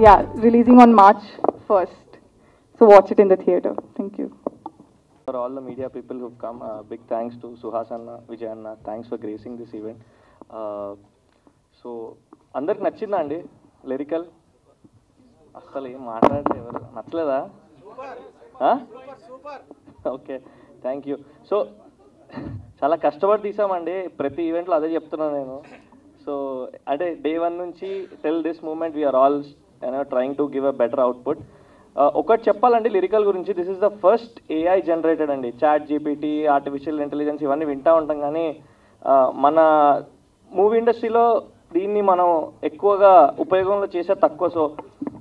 yeah, releasing on March 1st. So watch it in the theater. Thank you. For all the media people who've come, big thanks to Suhas Anna, Vijay Anna. Thanks for gracing this event. So అందరికి నచ్చిందా అండి lyrical? అసలు ఏం మాట్లాడితే ఎవరు నచ్చలేదా? Okay, thank you. So చాలా కష్టపడి తీసామండి, ప్రతి ఈవెంట్లో అదే చెప్తున్నాను నేను. సో అంటే డే 1 నుంచి till this moment we're all trying to give a better output. ఒకటి చెప్పాలండి లిరికల్ గురించి, this is the first AI generated అండి. చాట్ జీపీటీ, ఆర్టిఫిషియల్ ఇంటెలిజెన్స్ ఇవన్నీ వింటూ ఉంటాం, కానీ మన మూవీ ఇండస్ట్రీలో దీన్ని మనం ఎక్కువగా ఉపయోగంలో చేసే తక్కువ. So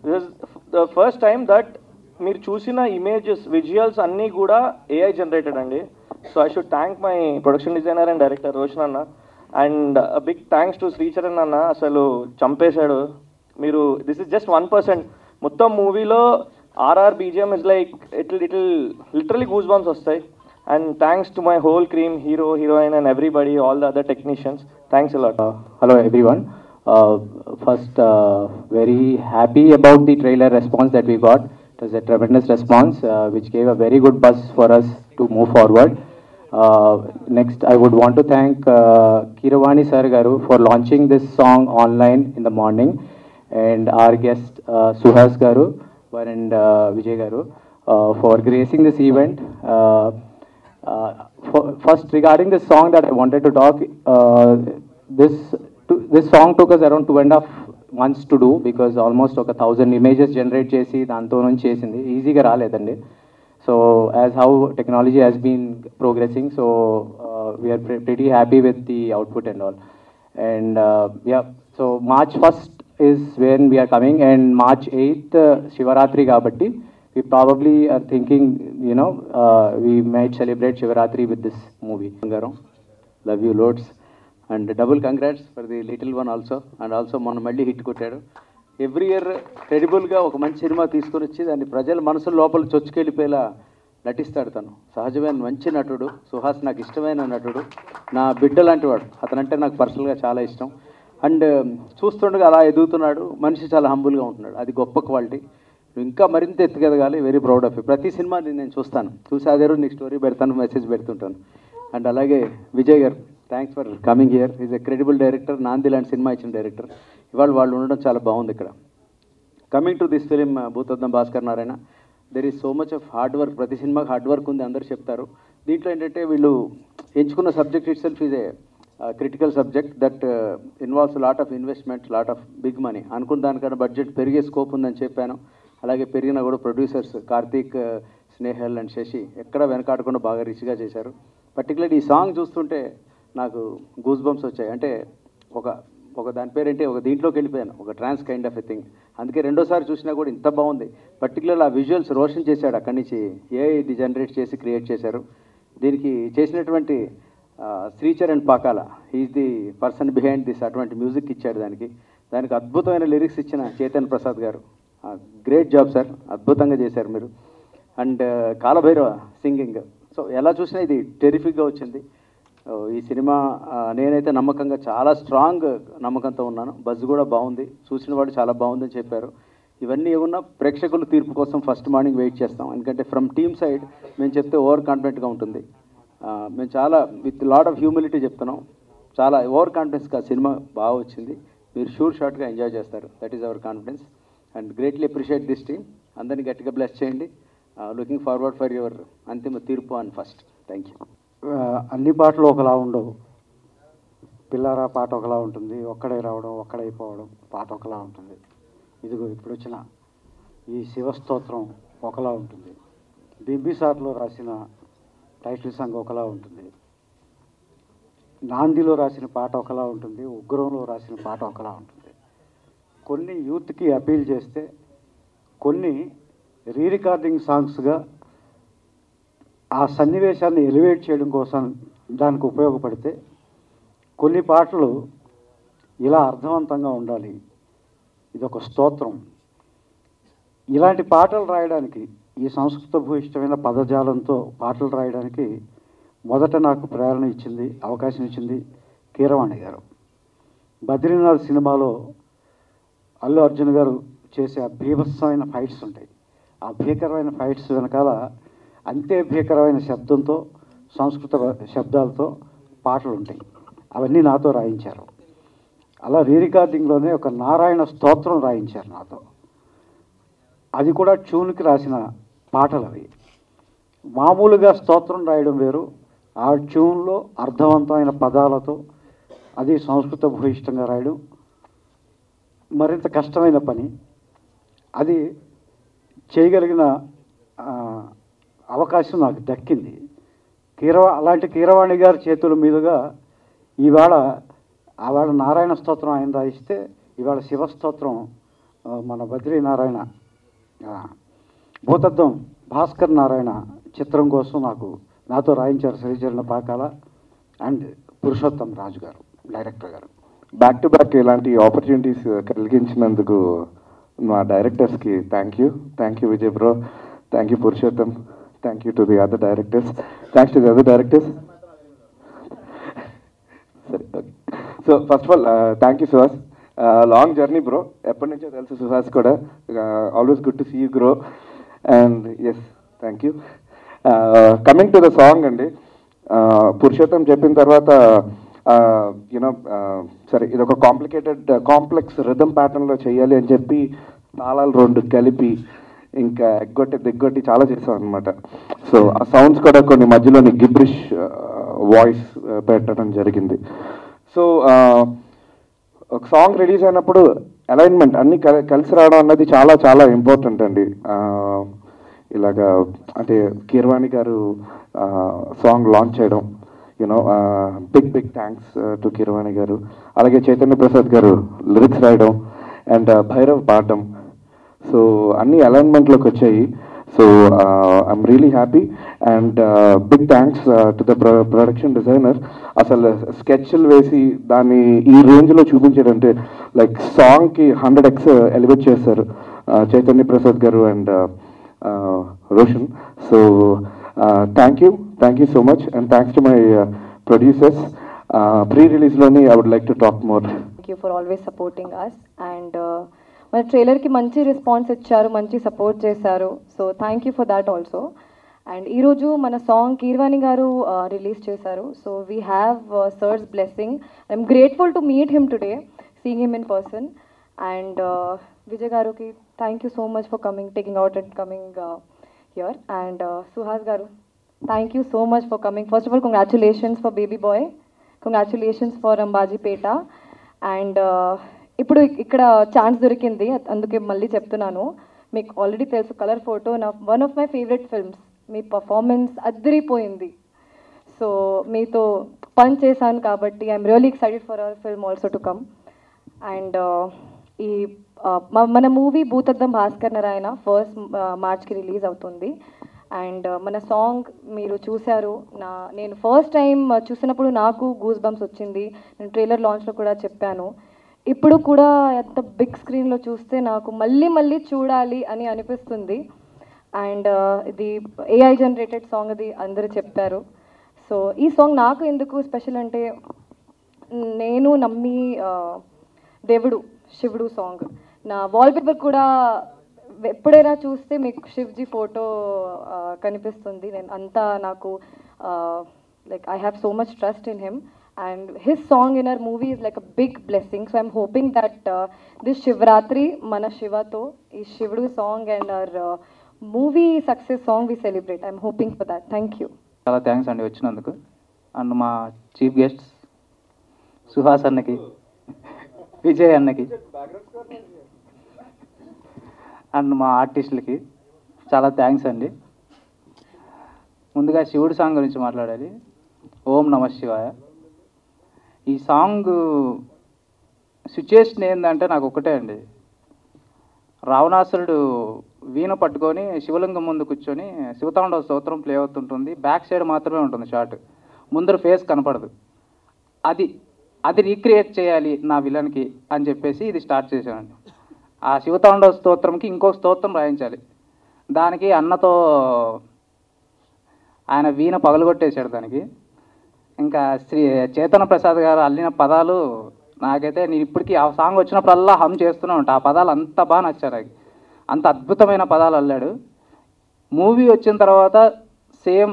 this is the first time that మీరు చూసిన ఇమేజెస్, విజువల్స్ అన్నీ కూడా ఏఐ జనరేటెడ్ అండి. So I should thank my production designer and director Roshan అన్న, and big thanks to Sricharan అన్న. అసలు చంపేశాడు. మీరు దిస్ ఇస్ జస్ట్ 1%. మొత్తం మూవీలో RR BGM is like it literally goosebumps వస్తాయి. And thanks to my whole cream, hero, heroine and everybody, all the other technicians. Thanks a lot. Hello everyone. First, very happy about the trailer response that we got. It was a tremendous response which gave a very good buzz for us to move forward. Next, I would want to thank Keeravani Sir Garu for launching this song online in the morning, and our guest Suhas Garu and Vijay Garu for gracing this event. First, regarding this song that I wanted to talk, this song took us around 2.5 months to do, because almost 1,000 images generate chesi danto nunchi chesindi, easy ga raledandi. So as how technology has been progressing, so we are pretty happy with the output and all. And yeah, so March 1st is when we are coming, and March 8th Shivaratri kabatti we probably are thinking, we might celebrate Shivaratri with this movie. Love you loads, and double congrats for the little one also, and also మన మళ్ళీ hit కొట్టాడు. Every year క్రెడిబుల్గా ఒక మంచి cinema తీసుకొని వచ్చి దాన్ని ప్రజల మనసుల లోపల చొచ్చుకెళ్ళిపోయేలా నటిస్తాడు. తను సహజమైన మంచి నటుడు. సుహాస్ నాకు ఇష్టమైన నటుడు, నా బిడ్డ లాంటి వాడు. అతనంటే నాకు పర్సనల్గా చాలా ఇష్టం. అండ్ చూస్తుండగా అలా ఎదుగుతున్నాడు. మనిషి చాలా హంబుల్గా ఉంటున్నాడు. అది గొప్ప క్వాలిటీ. ఇంకా మరింత ఎత్తుకెదగాలి. Very proud of you. ప్రతి సినిమా నేను చూస్తాను, చూసి అదే రోజు నీకు స్టోరీ పెడతాను, మెసేజ్ పెడుతుంటాను. అండ్ అలాగే విజయ్ గారు, thanks for coming here. Is a credible director. నాంది లాంటి సినిమా ఇచ్చిన డైరెక్టర్. ఇవాళ వాళ్ళు ఉండడం చాలా బాగుంది ఇక్కడ. Coming to this film Bhoothaddam Bhaskar Narayana, there is so much of hard work. ప్రతి సినిమాకి హార్డ్ వర్క్ ఉంది, అందరూ చెప్తారు. దీంట్లో ఏంటంటే వీళ్ళు ఎంచుకున్న subject itself is a critical subject that involves lot of investment, lot of big money. అనుకున్న దానికన్నా బడ్జెట్ పెరిగే స్కోప్ ఉందని చెప్పాను. అలాగే పెరిగినా కూడా ప్రొడ్యూసర్స్ కార్తీక్, స్నేహల్ అండ్ శశి ఎక్కడ వెనకాడకుండా బాగా రిచ్గా చేశారు. పర్టికులర్లీ ఈ సాంగ్ చూస్తుంటే నాకు గూస్ బంప్స్ వచ్చాయి. అంటే ఒక దాని పేరేంటి, ఒక దీంట్లోకి వెళ్ళిపోయాను, ఒక ట్రాన్స్ కైండ్ ఆఫ్ ఎ థింగ్. అందుకే రెండోసారి చూసినా కూడా ఇంత బాగుంది. పర్టికులర్ ఆ విజువల్స్ రోషన్ చేశాడు అక్కడి నుంచి, ఏఐ జనరేట్ చేసి క్రియేట్ చేశారు. దీనికి చేసినటువంటి Sricharan Pakala, he's the person behind this. అటువంటి మ్యూజిక్ ఇచ్చాడు దానికి అద్భుతమైన లిరిక్స్ ఇచ్చిన చేతన్ ప్రసాద్ గారు, గ్రేట్ జాబ్ సార్, అద్భుతంగా చేశారు మీరు. అండ్ కాలభైరవ సింగింగ్, సో ఎలా చూసినా ఇది టెరిఫిక్గా వచ్చింది. ఈ సినిమా నేనైతే నమ్మకంగా, చాలా స్ట్రాంగ్ నమ్మకంతో ఉన్నాను. బజ్ కూడా బాగుంది, చూసిన వాళ్ళు చాలా బాగుందని చెప్పారు. ఇవన్నీ ఏమన్నా ప్రేక్షకుల తీర్పు కోసం ఫస్ట్ మార్నింగ్ వెయిట్ చేస్తాం. ఎందుకంటే ఫ్రమ్ టీమ్ సైడ్ మేము చెప్తే ఓవర్ కాన్ఫిడెంట్గా ఉంటుంది. మేము చాలా విత్ లాట్ ఆఫ్ హ్యూమిలిటీ చెప్తున్నాం. చాలా ఓవర్ కాన్ఫిడెన్స్గా సినిమా బాగా వచ్చింది. మీరు షార్ట్గా ఎంజాయ్ చేస్తారు. That is our confidence. And greatly appreciate this team. అందరినీ గట్టిగా బ్లెస్ చేయండి. లుకింగ్ ఫార్వర్డ్ ఫర్ యువర్ అంతిమ తీర్పు అండ్ ఫస్ట్. Thank you. అన్ని పాటలు ఒకలా ఉండవు. పిల్లారా పాట ఒకలా ఉంటుంది, ఒక్కడే రావడం ఒక్కడైపోవడం పాట ఒకలా ఉంటుంది. ఇదిగో ఇప్పుడు వచ్చిన ఈ శివస్తోత్రం ఒకలా ఉంటుంది. బింబిసార్లో రాసిన టైటిల్ సాంగ్ ఒకలా ఉంటుంది. నాందిలో రాసిన పాట ఒకలా ఉంటుంది. ఉగ్రంలో రాసిన పాట ఒకలా ఉంటుంది. కొన్ని యూత్కి అపీల్ చేస్తే, కొన్ని రీ రికార్డింగ్ సాంగ్స్గా ఆ సన్నివేశాన్ని ఎలివేట్ చేయడం కోసం దానికి ఉపయోగపడితే, కొన్ని పాటలు ఇలా అర్థవంతంగా ఉండాలి, ఇదొక స్తోత్రం. ఇలాంటి పాటలు రాయడానికి, ఈ సంస్కృత భూయిష్టమైన పదజాలంతో పాటలు రాయడానికి మొదట నాకు ప్రేరణ ఇచ్చింది, అవకాశం ఇచ్చింది కీరవాణి గారు. బద్రీనాథ్ సినిమాలో అల్లు అర్జున్ గారు చేసే ఆ భీభత్సమైన ఫైట్స్ ఉంటాయి. ఆ భీకరమైన ఫైట్స్ వెనకాల అంతే భీకరమైన శబ్దంతో, సంస్కృత శబ్దాలతో పాటలు ఉంటాయి. అవన్నీ నాతో రాయించారు. అలా రికార్డింగ్లోనే ఒక నారాయణ స్తోత్రం రాయించారు నాతో. అది కూడా ట్యూన్కి రాసిన పాటలు అవి. మామూలుగా స్తోత్రం రాయడం వేరు, ఆ ట్యూన్లో అర్థవంతమైన పదాలతో అది సంస్కృత భూయిష్టంగా రాయడం మరింత కష్టమైన పని. అది చేయగలిగిన అవకాశం నాకు దక్కింది. అలాంటి కీరవాణి గారి చేతుల మీదుగా ఆవేళ నారాయణ స్తోత్రం ఆయన రాయిస్తే, ఇవాళ శివస్తోత్రం మన బద్రీనారాయణ భూతద్దం భాస్కర్ నారాయణ చిత్రం కోసం నాతో రాయించారు శ్రీచరణ పాకాల అండ్ పురుషోత్తం రాజు గారు, డైరెక్టర్ గారు. బ్యాక్ టు బ్యాక్ ఇలాంటి ఆపర్చునిటీస్ కలిగించినందుకు మా డైరెక్టర్స్కి thank you Vijay bro, thank you Purushottam, thank you to the other directors, thanks to the other directors. సరే, okay. So first of all thank you Suhas, long journey bro, ఎప్పటి నుంచో తెలుసు సుహాస్ కూడా, always good to see you grow and yes thank you. Coming to the song అండి, పురుషోత్తం చెప్పిన తర్వాత you know సరే ఇది ఒక కాంప్లెక్స్ రిథమ్ ప్యాటర్న్లో చేయాలి అని చెప్పి తాళాలు 2 కలిపి ఇంకా దిగ్గొట్టి చాలా చేసాం అనమాట. సో ఆ సౌండ్స్ కూడా కొన్ని మధ్యలోని గిబ్రిష్ వాయిస్ పెట్టడం జరిగింది. సో ఒక సాంగ్ రిలీజ్ అయినప్పుడు అలైన్మెంట్ అన్నీ కలిసి రావడం అన్నది చాలా చాలా ఇంపార్టెంట్ అండి. ఇలాగా అంటే కీరవాణి గారు సాంగ్ లాంచ్ చేయడం, you know big thanks to Keeravani గారు. అలాగే చైతన్య ప్రసాద్ గారు లిరిక్స్ రాయడం అండ్ భైరవ్ పాడడం. సో అన్ని అలైన్మెంట్లోకి వచ్చాయి. So I'm really happy and big thanks to the production designer. అసలు స్కెచ్లు వేసి దాన్ని ఈ రేంజ్లో చూపించారంటే లైక్ సాంగ్కి 100x ఎలివేట్ చేశారు చైతన్య ప్రసాద్ గారు and Roshan. So thank you so much and thanks to my producers. ప్రీ-రిలీజ్లోని I would like to talk more. Thank you for always supporting us and మన ట్రైలర్కి మంచి రెస్పాన్స్ ఇచ్చారు, మంచి సపోర్ట్ చేశారు. So thank you for that also. And ఈరోజు మన song Keeravani గారు రిలీజ్ చేశారు. So we have sir's blessing. I'm grateful to meet him today, seeing him in person. And Vijay గారుకి thank you so much for taking out and coming here. And Suhas గారు, thank you so much for coming. First of all congratulations for baby boy, congratulations for Ambajipeta. And ఇప్పుడు ఇక్కడ chance దొరికింది, అందుకే మళ్ళీ చెప్తున్నాను. మీకు already తెలుసు colour photo one of my favourite films. మీ పర్ఫార్మెన్స్ అదిరిపోయింది. సో మీతో పని చేశాను కాబట్టి I'm really excited for our film also to come. And ఈ మన మూవీ భూతద్దం భాస్కర్ నారాయణ 1st మార్చ్కి రిలీజ్ అవుతుంది. అండ్ మన సాంగ్ మీరు చూశారు. నేను ఫస్ట్ టైం చూసినప్పుడు నాకు గూస్ బంప్స్ వచ్చింది. నేను ట్రైలర్ లాంచ్లో కూడా చెప్పాను. ఇప్పుడు కూడా ఎంత బిగ్ స్క్రీన్లో చూస్తే నాకు మళ్ళీ చూడాలి అని అనిపిస్తుంది. అండ్ ఇది AI జనరేటెడ్ సాంగ్, అది అందరూ చెప్పారు. సో ఈ సాంగ్ నాకు ఎందుకు స్పెషల్ అంటే, నేను నమ్మి దేవుడు శివుడు సాంగ్ నా వాల్పేపర్ కూడా ఎప్పుడైనా చూస్తే మీకు శివ్జీ ఫోటో కనిపిస్తుంది. నేను అంతా నాకు like I have so much trust in him and his song in our movie is like a big blessing. So I'm hoping that this Shivratri mana Shiva to is Shivudu song and our movie success song we celebrate. I'm hoping for that. Thank you. చాలా thanks అండి వచ్చినందుకు. And మా chief guests Suhas అన్నకి, విజయ్ అన్నకి and మా ఆర్టిస్టులకి చాలా thanks అండి. ముందుగా శివుడు సాంగ్ గురించి మాట్లాడాలి. ఓం నమః శివాయ. ఈ సాంగ్ సిచ్యుయేషన్ ఏంటంటే నాకు ఒకటే అండి, రావణాసురుడు వీణ పట్టుకొని శివలింగం ముందు కూర్చొని శివతాండవ స్తోత్రం ప్లే అవుతుంటుంది. బ్యాక్ సైడ్ మాత్రమే ఉంటుంది షాట్, ముందర ఫేస్ కనపడదు. అది రీక్రియేట్ చేయాలి నా విలన్కి అని చెప్పేసి ఇది స్టార్ట్ చేశానండి. ఆ శివతాండవ స్తోత్రంకి ఇంకొక స్తోత్రం రాయించాలి. దానికి అన్నతో ఆయన వీణ పగలగొట్టేశాడు. దానికి ఇంకా శ్రీ చైతన్య ప్రసాద్ గారు అల్లిన పదాలు నాకైతే నేను ఇప్పటికీ ఆ సాంగ్ వచ్చినప్పుడల్లా హమ్ చేస్తూనే ఉంటా. ఆ పదాలు అంత బాగా నచ్చారు నాకు. అంత అద్భుతమైన పదాలు అల్లాడు. మూవీ వచ్చిన తర్వాత సేమ్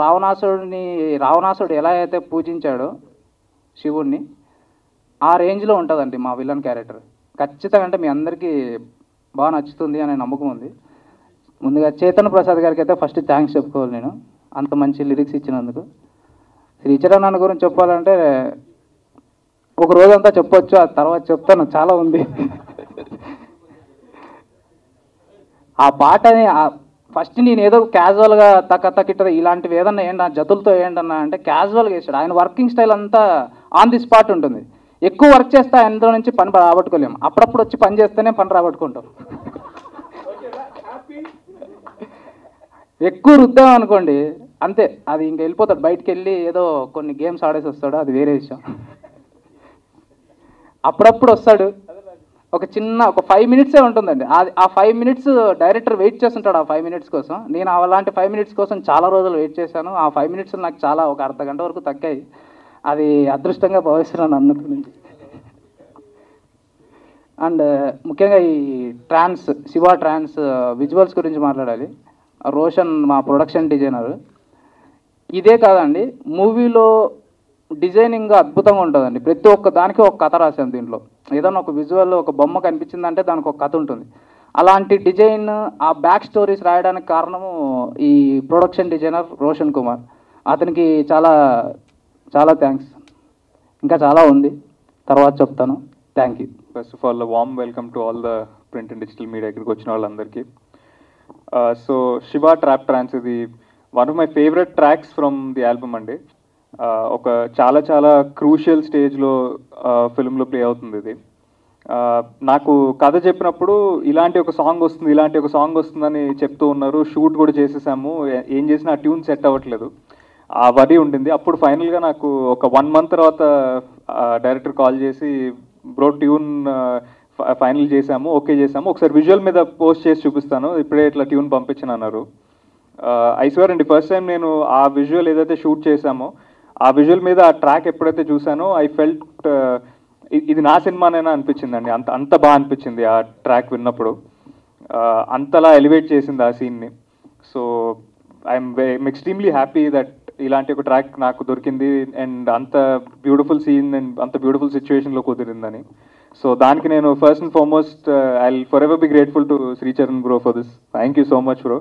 రావణాసుడు ఎలా అయితే పూజించాడో శివుణ్ణి, ఆ రేంజ్లో ఉంటుందండి మా విలన్ క్యారెక్టర్. ఖచ్చితంగా అంటే మీ అందరికీ బాగా నచ్చుతుంది అనే నమ్మకం ఉంది. ముందుగా చైతన్య ప్రసాద్ గారికి అయితే ఫస్ట్ థ్యాంక్స్ చెప్పుకోవాలి నేను, అంత మంచి లిరిక్స్ ఇచ్చినందుకు. శ్రీచరణ్ అన్న గురించి చెప్పాలంటే ఒక రోజంతా చెప్పొచ్చు, ఆ తర్వాత చెప్తాను, చాలా ఉంది. ఆ పాటని ఫస్ట్ నేను ఏదో క్యాజువల్గా తక్కిట ఇలాంటివి ఏదన్నా ఏంటి జతులతో ఏంటన్నా అంటే క్యాజువల్గా వేసాడు. ఆయన వర్కింగ్ స్టైల్ అంతా ఆన్ ది స్పాట్ ఉంటుంది. ఎక్కువ వర్క్ చేస్తే అందులో నుంచి పని రాబట్టుకోలేము, అప్పుడప్పుడు వచ్చి పని చేస్తేనే పని రాబట్టుకుంటాం. ఎక్కువ రుద్దాం అనుకోండి అంతే, అది ఇంక వెళ్ళిపోతాడు, బయటికి వెళ్ళి ఏదో కొన్ని గేమ్స్ ఆడేసి వస్తాడు, అది వేరే విషయం. అప్పుడప్పుడు వస్తాడు, ఒక 5 మినిట్సే ఉంటుందండి. ఆ 5 మినిట్స్ డైరెక్టర్ వెయిట్ చేస్తుంటాడు ఆ 5 మినిట్స్ కోసం. నేను అలాంటి 5 మినిట్స్ కోసం చాలా రోజులు వెయిట్ చేశాను. ఆ 5 మినిట్స్ నాకు చాలా ఒక అర్ధ గంట వరకు తగ్గాయి. అది అదృష్టంగా భావిస్తున్నాను అన్నట్టు నుంచి. అండ్ ముఖ్యంగా ఈ శివ ట్రాన్స్ విజువల్స్ గురించి మాట్లాడాలి. రోషన్ మా ప్రొడక్షన్ డిజైనర్. ఇదే కాదండి, మూవీలో డిజైనింగ్ అద్భుతంగా ఉంటుందండి. ప్రతి ఒక్క దానికి ఒక కథ రాశాను దీంట్లో. ఏదైనా ఒక విజువల్ ఒక బొమ్మ కనిపించిందంటే దానికి ఒక కథ ఉంటుంది. అలాంటి డిజైన్ ఆ బ్యాక్ స్టోరీస్ రాయడానికి కారణము ఈ ప్రొడక్షన్ డిజైనర్ రోషన్ కుమార్. అతనికి చాలా చాలా థ్యాంక్స్. ఇంకా చాలా ఉంది, తర్వాత చెప్తాను. Thank you. First of all warm welcome to all the print and digital media ఇక్కడికి వచ్చిన వాళ్ళందరికీ. సో శివ ట్రాప్ ట్రాన్స్ ఇది one of my favourite tracks from the album అండి. ఒక చాలా చాలా క్రూషియల్ స్టేజ్లో ఫిల్మ్లో ప్లే అవుతుంది ఇది. నాకు కథ చెప్పినప్పుడు ఇలాంటి ఒక సాంగ్ వస్తుందని చెప్తూ ఉన్నారు. షూట్ కూడా చేసేసాము, ఏం చేసినా ఆ ట్యూన్ సెట్ అవ్వట్లేదు, ఆ వరి ఉండింది. అప్పుడు ఫైనల్గా నాకు ఒక 1 month తర్వాత డైరెక్టర్ కాల్ చేసి బ్రో ట్యూన్ ఫైనల్ చేసాము, ఓకే చేసాము, ఒకసారి విజువల్ మీద పోస్ట్ చేసి చూపిస్తాను, ఇప్పుడే ఇట్లా ట్యూన్ పంపించను అన్నారు. ఐ స్వేర్ అండి, ఫస్ట్ టైం నేను ఆ విజువల్ ఏదైతే షూట్ చేశామో ఆ విజువల్ మీద ఆ ట్రాక్ ఎప్పుడైతే చూసానో ఐ ఫెల్ట్ ఇది నా సినిమానైనా అనిపించిందండి. అంత బాగా అనిపించింది ఆ ట్రాక్ విన్నప్పుడు. అంతలా ఎలివేట్ చేసింది ఆ సీన్ని. So I'm extremely happy that ఇలాంటి ఒక ట్రాక్ నాకు దొరికింది అండ్ అంత బ్యూటిఫుల్ సీన్ అండ్ అంత బ్యూటిఫుల్ సిచ్యువేషన్లో కుదిరిందని. సో దానికి నేను first and foremost I will forever be grateful to Sricharan bro for this. Thank you so much bro,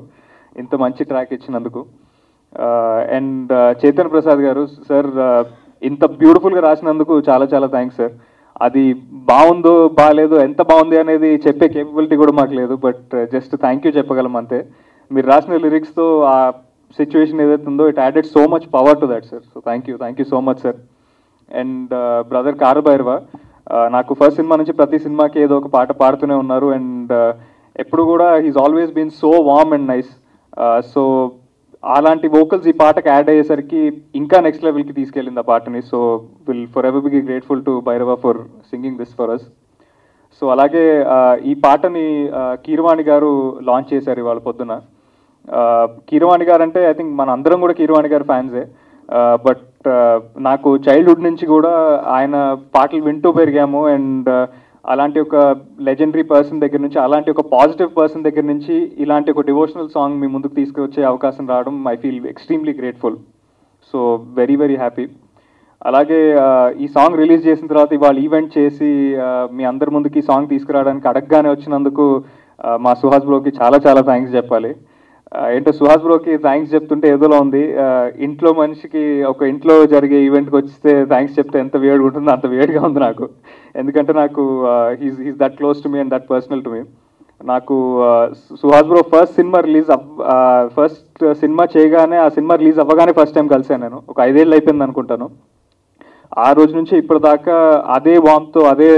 ఇంత మంచి ట్రాక్ ఇచ్చినందుకు. అండ్ చైతన్య ప్రసాద్ గారు సార్, ఇంత బ్యూటిఫుల్గా రాసినందుకు చాలా చాలా థ్యాంక్స్ సార్. అది బాగుందో బాగాలేదో ఎంత బాగుంది అనేది చెప్పే కేపబిలిటీ కూడా మాకు లేదు, బట్ జస్ట్ థ్యాంక్ యూ చెప్పగలం అంతే. మీరు రాసిన లిరిక్స్తో ఆ సిచ్యువేషన్ ఏదైతే ఉందో it added so much power to that sir. So thank you so much sir. And brother Kalabhairava, నాకు ఫస్ట్ సినిమా నుంచి ప్రతి సినిమాకి ఏదో ఒక పాట పాడుతూనే ఉన్నారు. అండ్ ఎప్పుడు కూడా he's always been so warm and nice. So అలాంటి వోకల్స్ ఈ పాటకి యాడ్ అయ్యేసరికి ఇంకా నెక్స్ట్ లెవెల్కి తీసుకెళ్ళింది ఆ పాటని. So will forever be grateful to Bhairava for singing this for us. So అలాగే ఈ పాటని కీరవాణి గారు లాంచ్ చేశారు ఇవాళ పొద్దున. కీరవాణి గారు అంటే ఐ థింక్ మన అందరం కూడా కీరవాణి గారు ఫ్యాన్సే. బట్ నాకు చైల్డ్హుడ్ నుంచి కూడా ఆయన పాటలు వింటూ పెరిగాము. అండ్ అలాంటి ఒక లెజెండరీ పర్సన్ దగ్గర నుంచి, అలాంటి ఒక పాజిటివ్ పర్సన్ దగ్గర నుంచి ఇలాంటి ఒక డివోషనల్ సాంగ్ మీ ముందుకు తీసుకొచ్చే అవకాశం రావడం I feel extremely grateful. So very very happy. అలాగే ఈ సాంగ్ రిలీజ్ చేసిన తర్వాత ఇవాళ ఈవెంట్ చేసి మీ అందరి ముందుకి ఈ సాంగ్ తీసుకురావడానికి అడగగానే వచ్చినందుకు మా సుహాస్ బ్రోకి చాలా చాలా థ్యాంక్స్ చెప్పాలి. ఏంటో సుహాస్ బ్రోకి థ్యాంక్స్ చెప్తుంటే ఏదోలా ఉంది. ఇంట్లో మనిషికి ఒక ఇంట్లో జరిగే ఈవెంట్కి వస్తే థ్యాంక్స్ చెప్తే ఎంత వేడిగా ఉంటుందో అంత వేడిగా ఉంది నాకు. ఎందుకంటే నాకు he's that close to me and that personal to me. నాకు సుహాస్ బ్రో ఫస్ట్ సినిమా చేయగానే, ఆ సినిమా రిలీజ్ అవ్వగానే ఫస్ట్ టైం కలిసాను నేను. ఒక 5 ఏళ్ళు అయిపోయింది అనుకుంటాను. ఆ రోజు నుంచి ఇప్పటిదాకా అదే వామ్తో అదే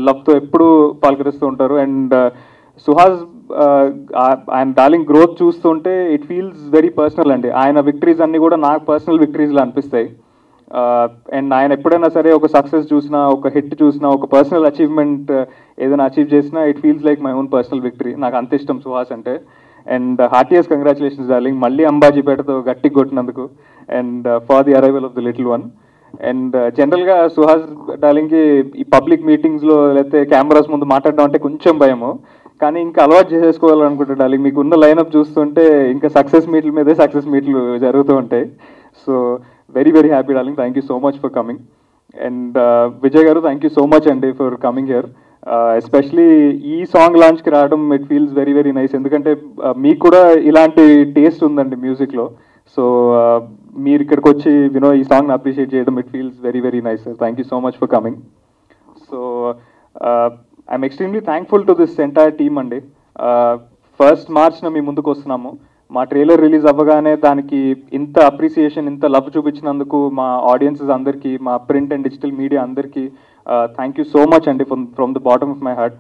లవ్తో ఎప్పుడూ పలకరిస్తూ ఉంటారు. అండ్ సుహాస్ ఆయన డార్లింగ్ గ్రోత్ చూస్తుంటే ఇట్ ఫీల్స్ వెరీ పర్సనల్ అండి. ఆయన విక్టరీస్ అన్నీ కూడా నాకు పర్సనల్ విక్టరీస్లా అనిపిస్తాయి. అండ్ ఆయన ఎప్పుడైనా సరే ఒక సక్సెస్ చూసినా, ఒక హిట్ చూసినా, ఒక పర్సనల్ అచీవ్మెంట్ ఏదైనా అచీవ్ చేసినా it feels like my own personal victory. నాకు అంత ఇష్టం సుహాస్ అంటే. అండ్ హార్టియస్ కంగ్రాచులేషన్స్ డార్లింగ్, మళ్ళీ అంబాజీపేటతో గట్టిగా కొట్టినందుకు and for the arrival of the little one. And జనరల్గా సుహాస్ డార్లింగ్కి ఈ పబ్లిక్ మీటింగ్స్లో లేకపోతే కెమెరాస్ ముందు మాట్లాడడం అంటే కొంచెం భయము, కానీ ఇంకా అలవాటు చేసేసుకోవాలనుకుంటా డార్లింగ్. మీకు ఉన్న లైనప్ చూస్తుంటే ఇంకా సక్సెస్ మీట్ల మీదే సక్సెస్ మీట్లు జరుగుతూ ఉంటాయి. So very very happy darling, thank you so much for coming. And Vijay గారు థ్యాంక్ యూ సో మచ్ అండి ఫర్ కమింగ్ హియర్. ఎస్పెషలీ ఈ సాంగ్ లాంచ్కి రావడం it feels very very nice, ఎందుకంటే మీకు కూడా ఇలాంటి టేస్ట్ ఉందండి మ్యూజిక్లో. సో మీరు ఇక్కడికి వచ్చి ఈ సాంగ్ని అప్రిషియేట్ చేయడం it feels very very nice sir. Thank you so much for coming. So I'm extremely thankful to this entire team అండి. 1st March మీ ముందుకు వస్తున్నాము. మా ట్రైలర్ రిలీజ్ అవ్వగానే దానికి ఇంత అప్రిసియేషన్, ఇంత లవ్ చూపించినందుకు మా ఆడియన్సెస్ అందరికీ, మా ప్రింట్ అండ్ డిజిటల్ మీడియా అందరికీ థ్యాంక్ యూ సో మచ్ అండి from the bottom of my heart.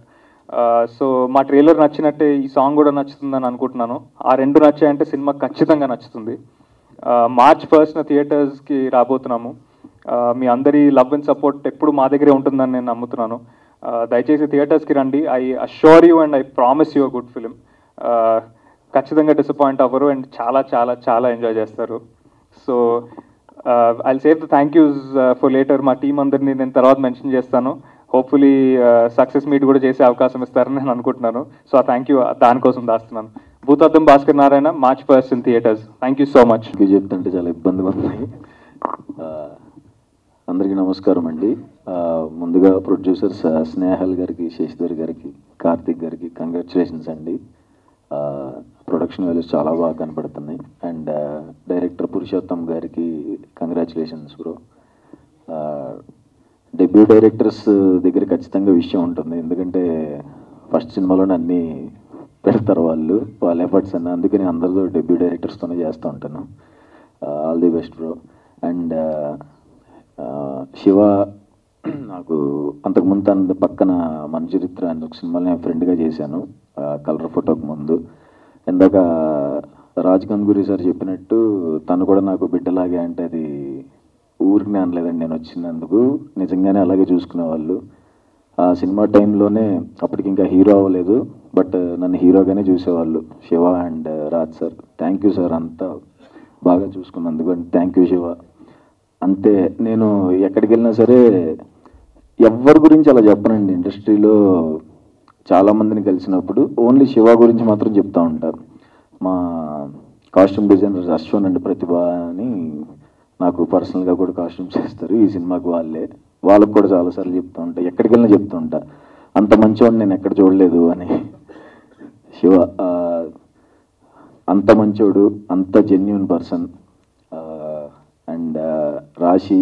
So మా ట్రైలర్ నచ్చినట్టే ఈ సాంగ్ కూడా నచ్చుతుందని అనుకుంటున్నాను. ఆ రెండు నచ్చాయంటే సినిమా ఖచ్చితంగా నచ్చుతుంది. March 1st థియేటర్స్కి రాబోతున్నాము. మీ అందరి లవ్ అండ్ సపోర్ట్ ఎప్పుడు మా దగ్గరే ఉంటుందని నేను నమ్ముతున్నాను. దయచేసి థియేటర్స్కి రండి. I assure you and I promise you a good film. ఖచ్చితంగా డిసప్పాయింట్ అవ్వరు అండ్ చాలా చాలా చాలా ఎంజాయ్ చేస్తారు. So I'll save the thank yous for later. మా టీం అందరినీ నేను తర్వాత మెన్షన్ చేస్తాను. హోప్ఫుల్లీ సక్సెస్ మీట్ కూడా చేసే అవకాశం ఇస్తారని నేను అనుకుంటున్నాను. సో ఆ థ్యాంక్ యూ దానికోసం దాస్తున్నాను. Bhoothaddam Bhaskar Narayana, March 1st in theaters. Thank you so much. చెప్తుంటే చాలా ఇబ్బందిగా ఉన్నాయి. అందరికీ నమస్కారం అండి. ముందుగా ప్రొడ్యూసర్స్ స్నేహల్ గారికి, శశిధర్ గారికి, కార్తిక్ గారికి కంగ్రాచులేషన్స్ అండి. ప్రొడక్షన్ వాల్యూస్ చాలా బాగా కనపడుతున్నాయి. అండ్ డైరెక్టర్ పురుషోత్తం గారికి కంగ్రాచులేషన్స్ బ్రో. డెబ్యూ డైరెక్టర్స్ దగ్గర ఖచ్చితంగా విషయం ఉంటుంది, ఎందుకంటే ఫస్ట్ సినిమాలోనే అన్నీ పెడతారు వాళ్ళ ఎఫర్ట్స్ అన్న. అందుకని అందరితో డెబ్యూ డైరెక్టర్స్తోనే చేస్తూ ఉంటాను. All the best bro. And Shiva నాకు అంతకుముందు తన పక్కన మన చరిత్ర అని ఒక సినిమాలో నేను ఫ్రెండ్గా చేశాను, కలర్ ఫోటోకి ముందు. ఇందాక రాజ్ గంగూరి సార్ చెప్పినట్టు తను కూడా నాకు బిడ్డలాగే, అంటే అది ఊరికి అనలేదండి, నేను వచ్చినందుకు నిజంగానే అలాగే చూసుకునేవాళ్ళు. ఆ సినిమా టైంలోనే అప్పటికి ఇంకా హీరో అవ్వలేదు, బట్ నన్ను హీరోగానే చూసేవాళ్ళు Shiva and Raj sir. Thank you sir, అంతా బాగా చూసుకున్నందుకు. And thank you Shiva. అంతే, నేను ఎక్కడికి వెళ్ళినా సరే ఎవరి గురించి అలా చెప్పనండి. ఇండస్ట్రీలో చాలామందిని కలిసినప్పుడు ఓన్లీ శివ గురించి మాత్రం చెప్తూ ఉంటారు. మా కాస్ట్యూమ్ డిజైనర్ అశ్వన్ అండ్ ప్రతిభ అని నాకు పర్సనల్గా కూడా కాస్ట్యూమ్స్ చేస్తారు ఈ సినిమాకి. వాళ్ళకు కూడా చాలాసార్లు చెప్తూ ఉంటా, ఎక్కడికి వెళ్ళినా చెప్తూ ఉంటా, అంత మంచివాడిని నేను ఎక్కడ చూడలేదు అని. శివ అంత మంచోడు, అంత జెన్యున్ పర్సన్. అండ్ రాశి,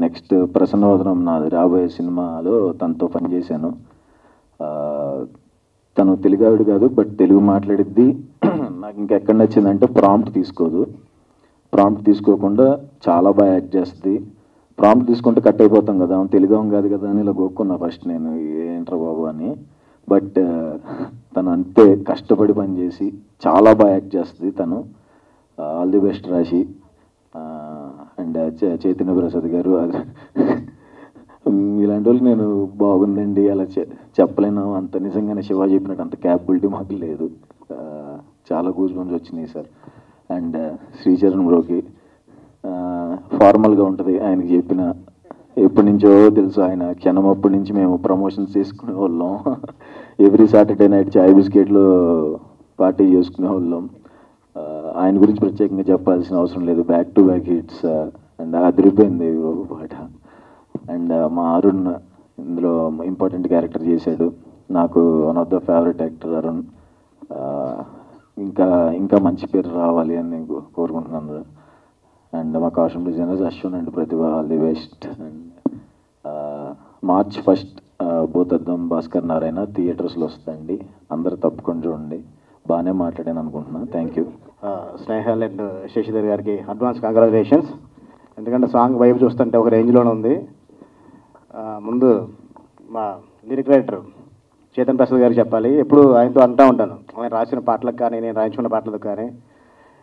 నెక్స్ట్ ప్రసన్నవదనం నాది రాబోయే సినిమాలో తనతో పనిచేశాను. తను తెలుగావిడు కాదు, బట్ తెలుగు మాట్లాడిద్ది. నాకు ఇంకా ఎక్కడ నచ్చిందంటే ప్రాంప్ట్ తీసుకోదు. ప్రాంప్ట్ తీసుకోకుండా చాలా బాగా యాక్ట్ చేస్తుంది. ప్రాంప్ట్ తీసుకుంటే కట్ అయిపోతాం కదా, తెలుగు కాదు కదా అని ఇలా గోక్కున్నా ఫస్ట్ నేను, ఏంట్రా బాబు అని. బట్ తను అంతే కష్టపడి పనిచేసి చాలా బాగా యాక్ట్ చేస్తుంది తను. ఆల్ ది బెస్ట్ రాశి. అండ్ చైతన్య ప్రసాద్ గారు, ఇలాంటి వాళ్ళు నేను బాగుందండి అలా చెప్పలేను. అంత నిజంగానే శివ చెప్పినట్టు అంత క్యాపబిలిటీ మాకు లేదు. చాలా గూస్ బంప్స్ వచ్చినాయి సార్. అండ్ శ్రీచరణ్ బ్రోకి ఫార్మల్గా ఉంటుంది ఆయనకి చెప్పిన, ఎప్పటి నుంచో తెలుసు ఆయన క్షణం. అప్పటి నుంచి మేము ప్రమోషన్స్ చేసుకునే వాళ్ళం, ఎవ్రీ సాటర్డే నైట్ చాయ్ బిస్కెట్లు పార్టీ చేసుకునే వాళ్ళం. ఆయన గురించి ప్రత్యేకంగా చెప్పాల్సిన అవసరం లేదు, back to back hits. And అదిరిపోయింది పాట. అండ్ మా అరుణ్ ఇందులో ఇంపార్టెంట్ క్యారెక్టర్ చేశాడు. నాకు one of the favourite actor Arun. ఇంకా మంచి పేరు రావాలి అని నేను కోరుకుంటున్నాను. అండ్ మా costume designers Ashwan and Pratibha, all the best. And March 1st Bhoothaddam Bhaskar Narayana థియేటర్స్లో వస్తుందండి. అందరూ తప్పకుండా చూడండి. బాగానే మాట్లాడాను అనుకుంటున్నాను. Thank you. Snehal and Shashidhar గారికి అడ్వాన్స్ కంగ్రాచులేషన్స్. ఎందుకంటే సాంగ్ వైపు చూస్తుంటే ఒక రేంజ్లోనే ఉంది. ముందు మా లిరిక్ రైటర్ చేతన్ ప్రసాద్ గారికి చెప్పాలి. ఎప్పుడు ఆయనతో అంటూ ఉంటాను, ఆయన రాసిన పాటలకు కానీ నేను రాయించుకున్న పాటలకు కానీ.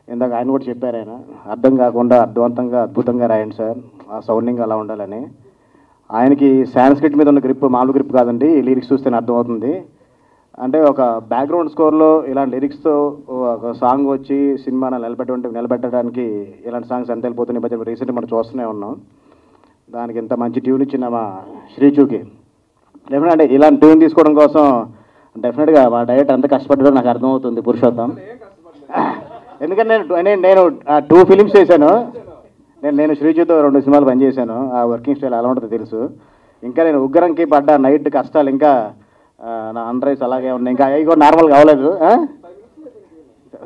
ఇందాక ఆయన కూడా చెప్పారు, ఆయన అర్థం కాకుండా అర్థవంతంగా అద్భుతంగా రాయండి సార్, ఆ సౌండింగ్ అలా ఉండాలని. ఆయనకి సాంస్క్రిట్ మీద ఉన్న గ్రిప్ మామూలు గ్రిప్ కాదండి, లిరిక్స్ చూస్తేనే అర్థమవుతుంది. అంటే ఒక బ్యాక్గ్రౌండ్ స్కోర్లో ఇలాంటి లిరిక్స్తో ఒక సాంగ్ వచ్చి సినిమా నిలబెట్టడానికి ఇలాంటి సాంగ్స్ ఎంత వెళ్ళిపోతున్నాయి మధ్య రీసెంట్గా మనం చూస్తూనే ఉన్నాం. దానికి ఇంత మంచి ట్యూన్ ఇచ్చిన మా శ్రీచూకి డెఫినెట్ అంటే ఇలాంటి ట్యూన్ తీసుకోవడం కోసం డెఫినెట్గా మా డైరెక్టర్ ఎంత కష్టపడ్డాడో నాకు అర్థమవుతుంది పురుషోత్తం. ఎందుకంటే నేను 2 ఫిలిమ్స్ చేశాను. నేను శ్రీచూతో 2 సినిమాలు పనిచేశాను. ఆ వర్కింగ్ స్టైల్ ఎలా ఉంటుందో తెలుసు. ఇంకా నేను ఉగ్రంకి పడ్డ నైట్ కష్టాలు ఇంకా నా అండర్రైస్ అలాగే ఉన్నాయి. ఇంకా అవి కూడా నార్మల్గా అవ్వలేదు.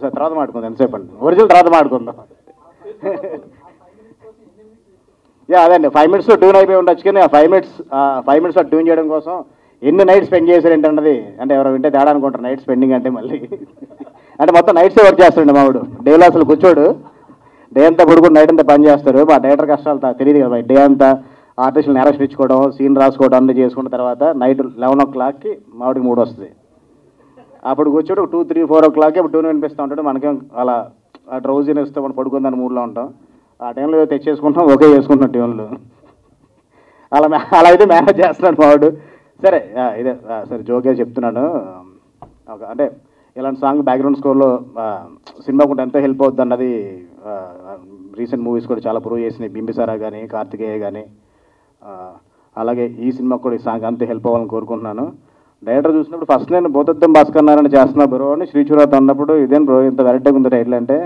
సరే తర్వాత మాట్లాడుకుందాం, ఎంతసేపు అండి ఒరిజినల్ తర్వాత మాట్లాడుకుందాం. అదండి 5 minutesలో ట్యూన్ అయిపోయి ఉండొచ్చు, కానీ ఆ 5 minutesలో ట్యూన్ చేయడం కోసం ఎన్ని నైట్ స్పెండ్ చేశారు ఏంటన్నది అంటే ఎవరు వింటే తేడా అనుకుంటారు. నైట్ స్పెండింగ్ అంటే మళ్ళీ అంటే మొత్తం నైట్సే వర్క్ చేస్తాడు మావాడు. డేలో అసలు కూర్చోడు, డే అంతా పడుకుని నైట్ అంతా పని చేస్తారు. మా డైరెక్టర్ కష్టాలు తెలియదు కదా. డే అంతా ఆర్టిస్టులు నేరేషన్ ఇచ్చుకోవడం, సీన్ రాసుకోవడం అన్నీ చేసుకున్న తర్వాత నైట్ 11 o'clockకి మావాడికి 3 వస్తుంది. అప్పుడు కూర్చోడు 2, 3, 4 o'clockకి అప్పుడు ట్యూన్ వినిపిస్తూ ఉంటాడు. మనకేం అలా ఆ డ్రౌజీనెస్ ఇస్తే మనం పడుకుందని మూడ్లో ఉంటాం. ఆ టైంలో తెచ్చేసుకుంటాం, ఓకే చేసుకుంటాం ట్యూన్లు. అలా అయితే మేనేజ్ చేస్తున్నాడు మావాడు. సరే ఇదే సరే జోకే చెప్తున్నాను. అంటే ఇలాంటి సాంగ్ బ్యాక్గ్రౌండ్ స్కోర్లో సినిమాకు ఎంతో హెల్ప్ అవుతుంది అన్నది రీసెంట్ మూవీస్ కూడా చాలా ప్రూవ్ చేసినాయి. బింబిసారా కానీ, కార్తికేయ కానీ. అలాగే ఈ సినిమాకు కూడా ఈ సాంగ్ అంతే హెల్ప్ అవ్వాలని కోరుకుంటున్నాను. డైరెక్టర్ చూసినప్పుడు ఫస్ట్ నేను భూతత్వం భాస్కర్ నారాయణ చేస్తున్నా బ్రో అని శ్రీచూరాత్ అన్నప్పుడు ఇదేం బ్రో ఇంత వెరైటీగా ఉంది టైటిల్ అంటే,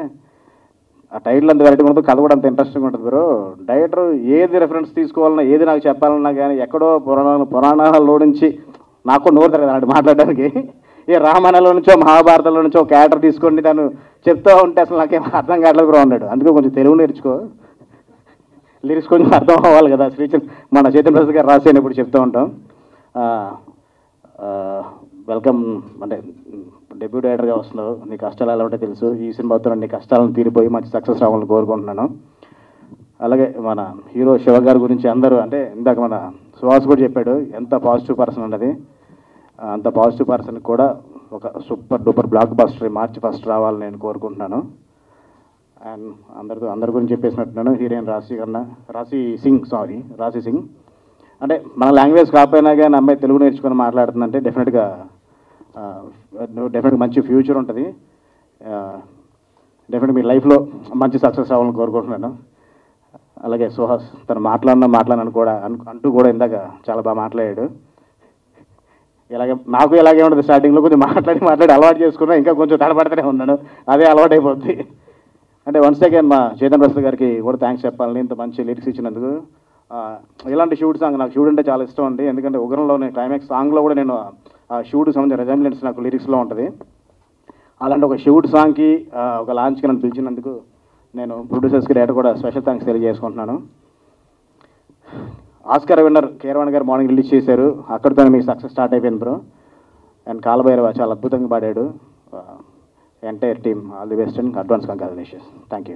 ఆ టైటిల్ అంత వెరైటీగా ఉంటుంది, కథ కూడా అంత ఇంట్రెస్టింగ్ ఉంటుంది బ్రో. డైరెక్టర్ ఏది రెఫరెన్స్ తీసుకోవాలన్నా, ఏది నాకు చెప్పాలన్నా కానీ ఎక్కడో పురాణాలలో నుంచి నాకు నోరు తిరగదు అలాంటి మాట్లాడడానికి. ఏ రామాయణంలో నుంచో మహాభారతంలో నుంచో క్యారెక్టర్ తీసుకొని తను చెప్తూ ఉంటే అసలు నాకేం అర్థం కావట్లేదు బ్రో అన్నాడు. అందుకే కొంచెం తెలుగు నేర్చుకో, లిరిక్స్ కొంచెం అర్థం అవ్వాలి కదా. మన చైతన్య ప్రసాద్ గారు రాసేనప్పుడు చెప్తూ ఉంటాం. వెల్కమ్ అంటే డెబ్యూ డైరెక్టర్గా వస్తున్నావు, నీ కష్టాలు ఎలా ఉంటే తెలుసు. ఈ సినిమాతో నీ కష్టాలను తీరిపోయి మంచి సక్సెస్ రావాలని కోరుకుంటున్నాను. అలాగే మన హీరో శివ గారి గురించి అందరూ అంటే ఇందాక మన సుహాస్ కూడా చెప్పాడు ఎంత పాజిటివ్ పర్సన్ అన్నది. అంత పాజిటివ్ పర్సన్కి కూడా ఒక super duper block buster March 1st రావాలని నేను కోరుకుంటున్నాను. అండ్ అందరి గురించి చెప్పేసినట్టున్నాను. హీరోయిన్ రాశి సింగ్ అంటే మన లాంగ్వేజ్ కాకపోయినా కానీ అమ్మాయి తెలుగు నేర్చుకొని మాట్లాడుతుందంటే డెఫినెట్గా మంచి ఫ్యూచర్ ఉంటుంది. డెఫినెట్గా మీ లైఫ్లో మంచి సక్సెస్ అవ్వాలని కోరుకుంటున్నాను. అలాగే సుహాస్ తను మాట్లాడను కూడా అంటూ కూడా ఇందాక చాలా బాగా మాట్లాడాడు. నాకు ఇలాగే ఉంటుంది. స్టార్టింగ్లో కొంచెం మాట్లాడి అలవాటు చేసుకున్నా, ఇంకా కొంచెం తడబడుతూనే ఉన్నాను, అదే అలవాటు అయిపోద్ది. అంటే వన్స్ అగైన్ మా చైతన్య ప్రసాద్ గారికి కూడా థ్యాంక్స్ చెప్పాలని, ఇంత మంచి లిరిక్స్ ఇచ్చినందుకు. ఇలాంటి షూట్ సాంగ్ నాకు షూట్ అంటే చాలా ఇష్టం అండి. ఎందుకంటే ఉగ్రంలోనే క్లైమాక్స్ సాంగ్లో కూడా నేను ఆ షూట్ సంబంధించిన రెజైమ్లెన్స్ నాకు లిరిక్స్లో ఉంటుంది. అలాంటి ఒక షూట్ సాంగ్కి ఒక లాంచ్కి నన్ను పిలిచినందుకు నేను ప్రొడ్యూసర్స్కి డైరెక్టర్ కూడా స్పెషల్ థ్యాంక్స్ తెలియజేసుకుంటున్నాను. ఆస్కార్ విన్నర్ కీరవాణి గారు మార్నింగ్ రిలీజ్ చేశారు, అక్కడితోనే మీకు సక్సెస్ స్టార్ట్ అయిపోయింది బ్రో. అండ్ కాలభైరవ చాలా అద్భుతంగా పాడాడు. Entire team all the best and advance congratulations. Thank you.